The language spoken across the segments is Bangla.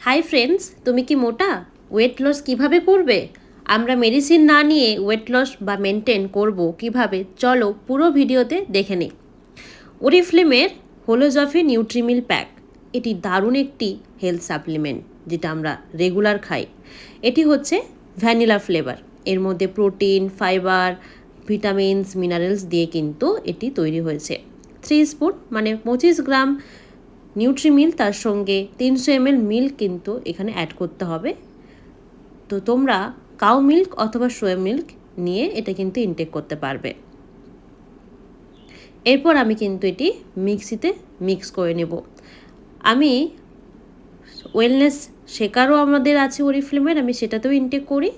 হাই ফ্রেন্ডস, তুমি কি মোটা? ওয়েট লস কিভাবে করবে? আমরা মেডিসিন না নিয়ে ওয়েট লস বা মেনটেন করব কিভাবে, চলো পুরো ভিডিওতে দেখে নিই। ওরিফ্লেমের হোলোজফি নিউট্রিমিল প্যাক, এটি দারুণ একটি হেলথ সাপ্লিমেন্ট যেটা আমরা রেগুলার খাই। এটি হচ্ছে ভ্যানিলা ফ্লেভার। এর মধ্যে প্রোটিন, ফাইবার, ভিটামিনস, মিনারেলস দিয়ে কিন্তু এটি তৈরি হয়েছে। 3 স্পুন মানে 25 গ্রাম নিউট্রিমিল, তার সঙ্গে 300 ml মিল্ক কিন্তু এখানে অ্যাড করতে হবে। তো তোমরা কাউ মিল্ক অথবা সোয়া মিল্ক নিয়ে এটা কিন্তু ইনটেক করতে পারবে। এরপর আমি কিন্তু এটি মিক্সিতে মিক্স করে নেব। আমি ওয়েলনেস শেকারও আমাদের আছে ওরিফ্লেমের, আমি সেটাতেও ইনটেক করি।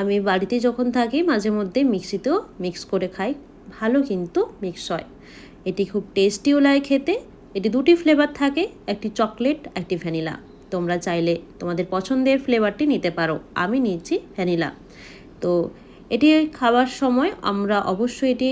আমি বাড়িতে যখন থাকি মাঝে মধ্যে মিক্সিতেও মিক্স করে খাই, ভালো কিন্তু মিক্স হয়। এটি খুব টেস্টিও লাগে খেতে। এটি দুটি ফ্লেভার থাকে, একটি চকলেট, একটি ভ্যানিলা। তোমরা চাইলে তোমাদের পছন্দের ফ্লেভারটি নিতে পারো, আমি নিয়েছি ভ্যানিলা। তো এটি খাওয়ার সময় আমরা অবশ্যই এটি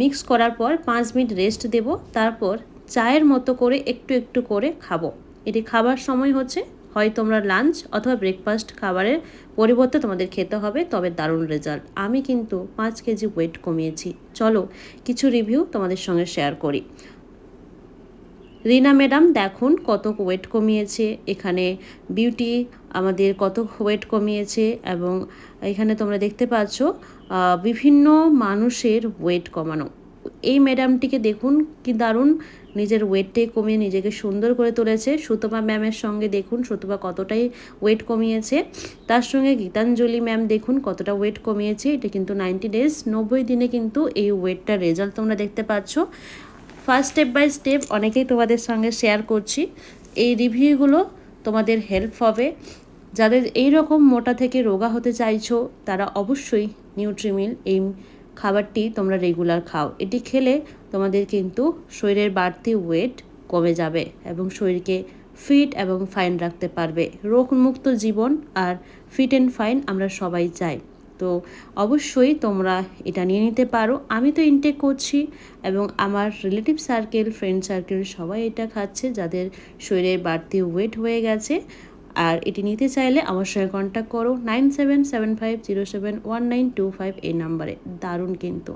মিক্স করার পর 5 মিনিট রেস্ট দেব, তারপর চায়ের মতো করে একটু একটু করে খাবো। এটি খাবার সময় হচ্ছে হয় তোমরা লাঞ্চ অথবা ব্রেকফাস্ট খাবারের পরিবর্তে তোমাদের খেতে হবে, তবে দারুণ রেজাল্ট। আমি কিন্তু 5 কেজি ওয়েট কমিয়েছি। চলো কিছু রিভিউ তোমাদের সঙ্গে শেয়ার করি। রিনা ম্যাডাম দেখুন কত ওয়েট কমিয়েছে, এখানে বিউটি আমাদের কত ওয়েট কমিয়েছে, এবং এখানে তোমরা দেখতে পাচ্ছ বিভিন্ন মানুষের ওয়েট কমানো। এই ম্যাডামটিকে দেখুন কি দারুণ নিজের ওয়েটটাই কমিয়ে নিজেকে সুন্দর করে তুলেছে। সুতপা ম্যামের সঙ্গে দেখুন সুতপা কতটাই ওয়েট কমিয়েছে, তার সঙ্গে গীতাঞ্জলি ম্যাম দেখুন কতটা ওয়েট কমিয়েছে। এটা কিন্তু 90 ডেজ, 90 দিনে কিন্তু এই ওয়েটটার রেজাল্ট তোমরা দেখতে পাচ্ছ। ফার্স্ট স্টেপ বাই স্টেপ অনেকেই তোমাদের সঙ্গে শেয়ার করছি। এই রিভিউগুলো তোমাদের হেল্প হবে। যাদের এই রকম মোটা থেকে রোগা হতে চাইছো তারা অবশ্যই নিউট্রিমিল এই খাবারটি তোমরা রেগুলার খাও। এটি খেলে তোমাদের কিন্তু শরীরের বাড়তি ওয়েট কমে যাবে এবং শরীরকে ফিট এবং ফাইন রাখতে পারবে। রোগমুক্ত জীবন আর ফিট অ্যান্ড ফাইন আমরা সবাই চাই। তো অবশ্যই তোমরা এটা নিয়ে নিতে পারো। আমি তো ইনটেক করছি এবং আমার রিলেটিভ সার্কেল, ফ্রেন্ড সার্কেল সবাই এটা খাচ্ছে যাদের শরীরের বাড়তি ওয়েট হয়ে গেছে। আর এটি নিতে চাইলে আমার সঙ্গে কন্ট্যাক্ট করো 9775071925 এই নাম্বারে। দারুণ কিন্তু।